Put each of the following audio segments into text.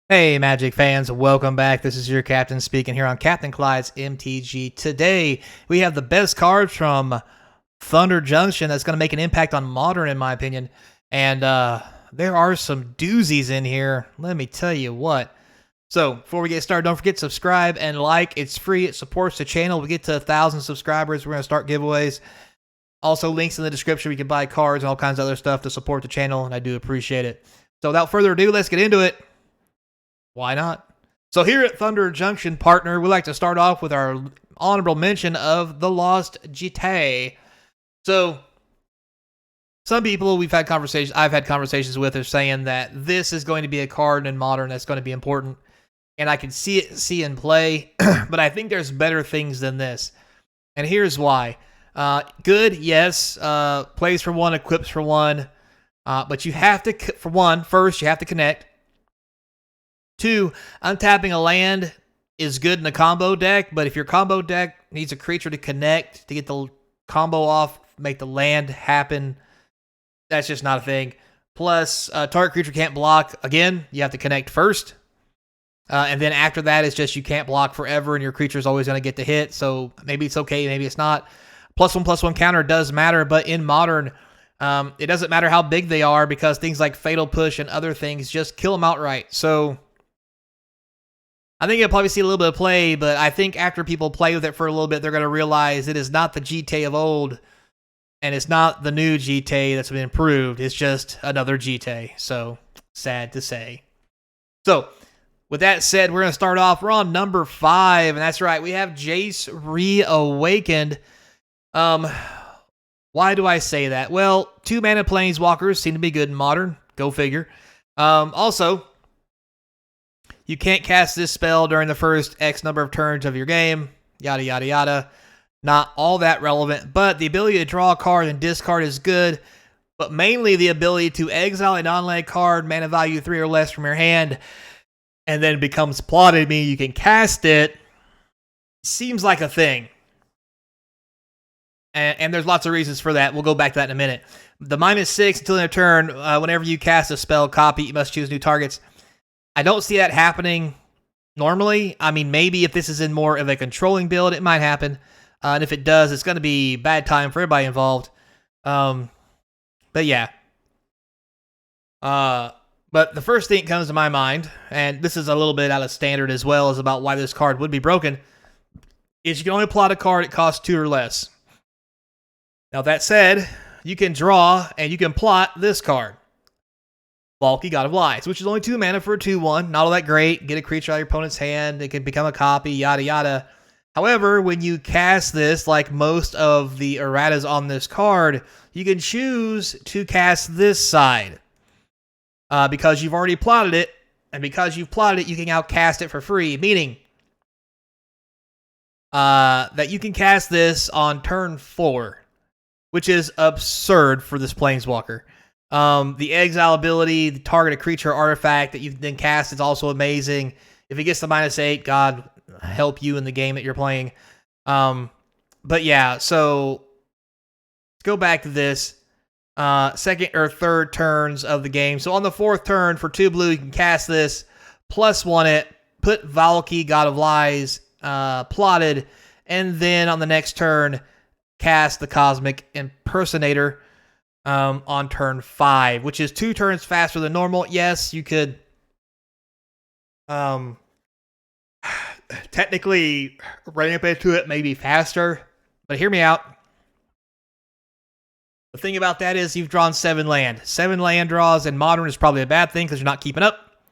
Hey, Magic fans, welcome back. This is your captain speaking here on Capnclydes MTG. Today, we have the best cards from Thunder Junction that's going to make an impact on Modern, in my opinion. And there are some doozies in here. Let me tell you what. So, before we get started, don't forget to subscribe and like. It's free. It supports the channel. We get to 1,000 subscribers, we're going to start giveaways. Also, links in the description. We can buy cards and all kinds of other stuff to support the channel, and I do appreciate it. So, without further ado, let's get into it. Why not? So here at Thunder Junction, partner, we like to start off with our honorable mention of the Lost GT. So some people I've had conversations with are saying that this is going to be a card in Modern that's going to be important. And I can see in play, but I think there's better things than this. And here's why. Good, yes. Plays for one, equips for one. But you have to, first, you have to connect. 2, untapping a land is good in a combo deck, but if your combo deck needs a creature to connect to get the combo off, make the land happen, that's just not a thing. Plus, target creature can't block. Again, you have to connect first. And then after that, it's just you can't block forever, and your creature is always going to get the hit, so maybe it's okay, maybe it's not. +1/+1 counter does matter, but in Modern, it doesn't matter how big they are because things like Fatal Push and other things just kill them outright. So I think you'll probably see a little bit of play, but I think after people play with it for a little bit, they're going to realize it is not the GT of old, and it's not the new GT that's been improved. It's just another GT. So, sad to say. So, with that said, we're going to start off. We're on number 5, and that's right. We have Jace Reawakened. Why do I say that? Well, 2-mana Planeswalkers seem to be good in Modern. Go figure. Also, you can't cast this spell during the first X number of turns of your game, yada, yada, yada. Not all that relevant, but the ability to draw a card and discard is good, but mainly the ability to exile a non-land card, mana value 3 or less from your hand, and then it becomes plotted, meaning you can cast it, seems like a thing. And there's lots of reasons for that. We'll go back to that in a minute. The -6 until end of turn, whenever you cast a spell, copy, you must choose new targets. I don't see that happening normally. I mean, maybe if this is in more of a controlling build, it might happen. And if it does, it's going to be bad time for everybody involved. But yeah. But the first thing that comes to my mind, and this is a little bit out of standard as well as about why this card would be broken, is you can only plot a card that costs 2 or less. Now, that said, you can draw and you can plot this card. Valky, God of Lies, which is only 2 mana for a 2/1. Not all that great. Get a creature out of your opponent's hand. It can become a copy, yada, yada. However, when you cast this, like most of the erratas on this card, you can choose to cast this side. Because you've already plotted it, and because you've plotted it, you can now cast it for free, meaning that you can cast this on turn 4, which is absurd for this Planeswalker. The exile ability, the target a creature or artifact that you then cast is also amazing. If it gets to -8, God help you in the game that you're playing. But yeah, so let's go back to this. Second or third turns of the game. So on the 4th turn for 2 blue, you can cast this, +1 it, put Valky, God of Lies, plotted, and then on the next turn, cast the Cosmic Impersonator. On turn 5, which is 2 turns faster than normal. Yes, you could technically ramp into it maybe faster, but hear me out. The thing about that is you've drawn 7 land. 7 land draws in Modern is probably a bad thing because you're not keeping up.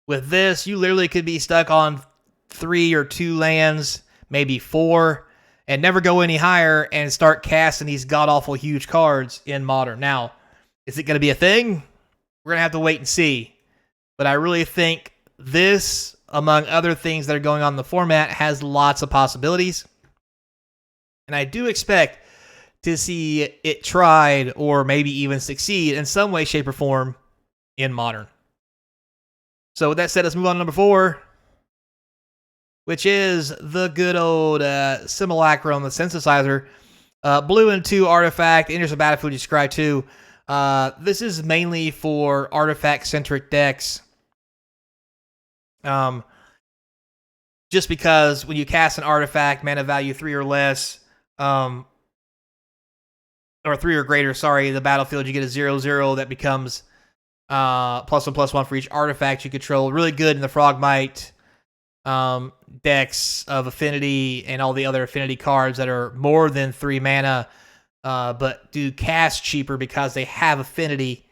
With this, you literally could be stuck on 3 or 2 lands, maybe 4, and never go any higher and start casting these god-awful huge cards in Modern. Now, is it going to be a thing? We're going to have to wait and see. But I really think this, among other things that are going on in the format, has lots of possibilities. And I do expect to see it tried or maybe even succeed in some way, shape, or form in Modern. So with that said, let's move on to number 4. Which is the good old Similac Room, the synthesizer. Blue and 2 artifact, enters the battlefield, you scry 2. This is mainly for artifact-centric decks. Just because when you cast an artifact, mana value 3 or less, or 3 or greater, sorry, the battlefield, you get a 0/0 that becomes +1/+1 for each artifact you control. Really good in the Frogmite decks of Affinity and all the other Affinity cards that are more than 3 mana, but do cast cheaper because they have Affinity.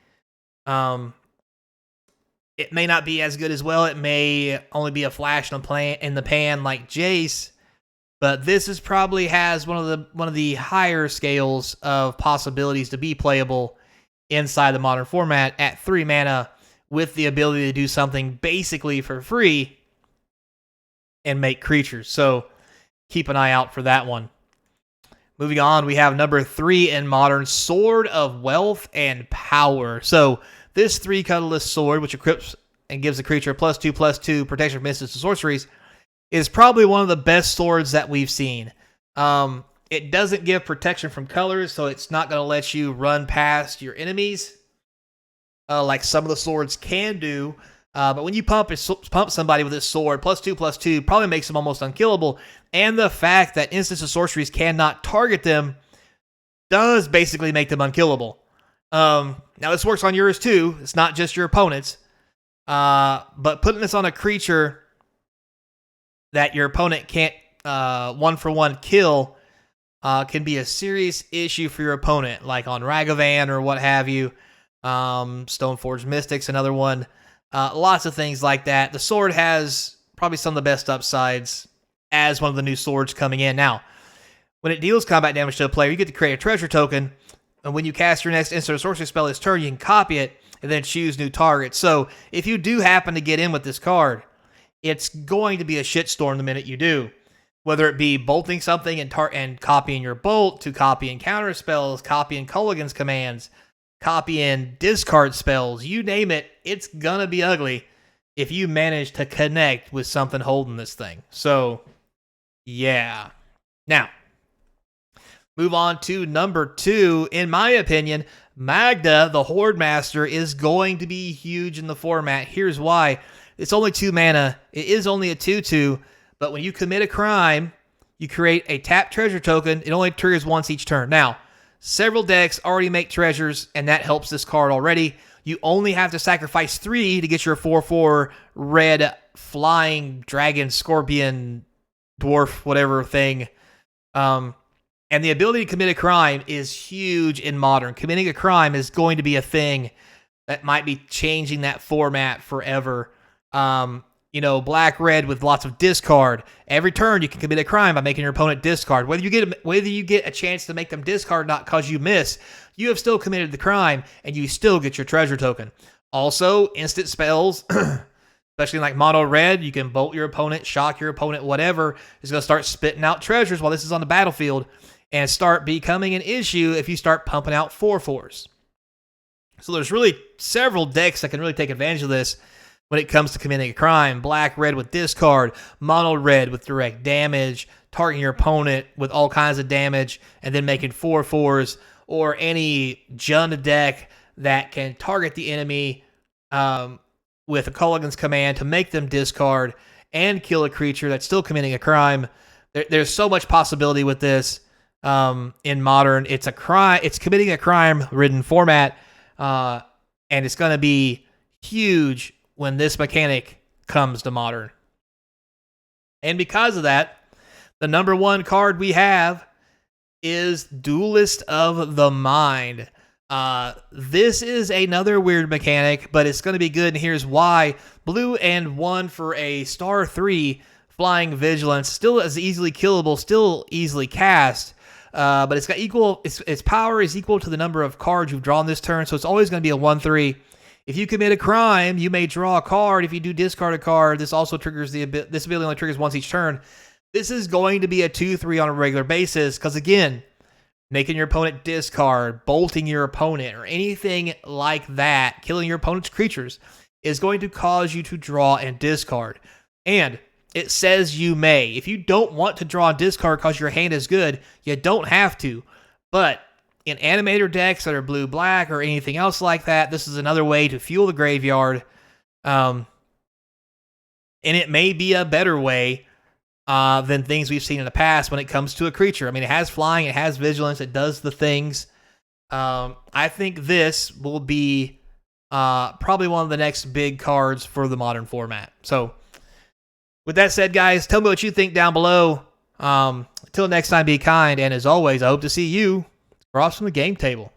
It may not be as good as well. It may only be a flash in the pan like Jace, but this is probably has one of the higher scales of possibilities to be playable inside the Modern format at 3 mana with the ability to do something basically for free and make creatures. So keep an eye out for that one. Moving on, we have number 3 in Modern, Sword of Wealth and Power. So this 3-colorless sword, which equips and gives the creature a +2/+2 protection from instants and sorceries, is probably one of the best swords that we've seen. It doesn't give protection from colors, so it's not going to let you run past your enemies like some of the swords can do. But when you pump somebody with this sword, +2/+2 probably makes them almost unkillable. And the fact that instants and sorceries cannot target them does basically make them unkillable. Now, this works on yours too. It's not just your opponent's. But putting this on a creature that your opponent can't 1-for-1 kill can be a serious issue for your opponent, like on Ragavan or what have you. Stoneforge Mystics, another one. Lots of things like that. The sword has probably some of the best upsides as one of the new swords coming in. Now, when it deals combat damage to a player, you get to create a treasure token. And when you cast your next instant or sorcery spell this turn, you can copy it and then choose new targets. So if you do happen to get in with this card, it's going to be a shitstorm the minute you do. Whether it be bolting something and copying your bolt, to copying counter spells, copying Culligan's commands, copying discard spells, you name it, it's gonna be ugly if you manage to connect with something holding this thing. So, yeah. Now, move on to number 2. In my opinion, Magna, the Horde Master, is going to be huge in the format. Here's why. It's only 2 mana. It is only a 2/2, but when you commit a crime, you create a tap treasure token. It only triggers once each turn. Now, several decks already make treasures, and that helps this card already. You only have to sacrifice 3 to get your 4/4 red flying dragon, scorpion, dwarf, whatever thing. And the ability to commit a crime is huge in Modern. Committing a crime is going to be a thing that might be changing that format forever. Black-red with lots of discard. Every turn you can commit a crime by making your opponent discard. Whether you get a chance to make them discard, not because you miss, you have still committed the crime, and you still get your treasure token. Also, instant spells, especially like mono red, you can bolt your opponent, shock your opponent, whatever, is going to start spitting out treasures while this is on the battlefield, and start becoming an issue if you start pumping out 4/4s. So there's really several decks that can really take advantage of this when it comes to committing a crime. Black-red with discard, mono-red with direct damage, targeting your opponent with all kinds of damage, and then making 4/4s, or any Jund deck that can target the enemy with a Culligan's command to make them discard and kill a creature that's still committing a crime. There's so much possibility with this. In Modern, it's committing a crime-ridden format, and it's going to be huge when this mechanic comes to Modern. And because of that, the number 1 card we have is Duelist of the Mind. This is another weird mechanic, but it's going to be good, and here's why. Blue and 1 for a star 3 flying vigilance, still as easily killable, still easily cast. But it's got its power is equal to the number of cards you've drawn this turn, so it's always going to be a 1/3. If you commit a crime, you may draw a card. If you do discard a card, this also triggers this ability only triggers once each turn. This is going to be a 2/3 on a regular basis, because again, making your opponent discard, bolting your opponent, or anything like that, killing your opponent's creatures, is going to cause you to draw and discard. And it says you may. If you don't want to draw and discard because your hand is good, you don't have to. But in animator decks that are blue-black or anything else like that, this is another way to fuel the graveyard. And and it may be a better way than things we've seen in the past when it comes to a creature. I mean, it has flying, it has vigilance, it does the things. I think this will be probably one of the next big cards for the modern format. So, with that said, guys, tell me what you think down below. Until next time, be kind, and as always, I hope to see you across from the game table.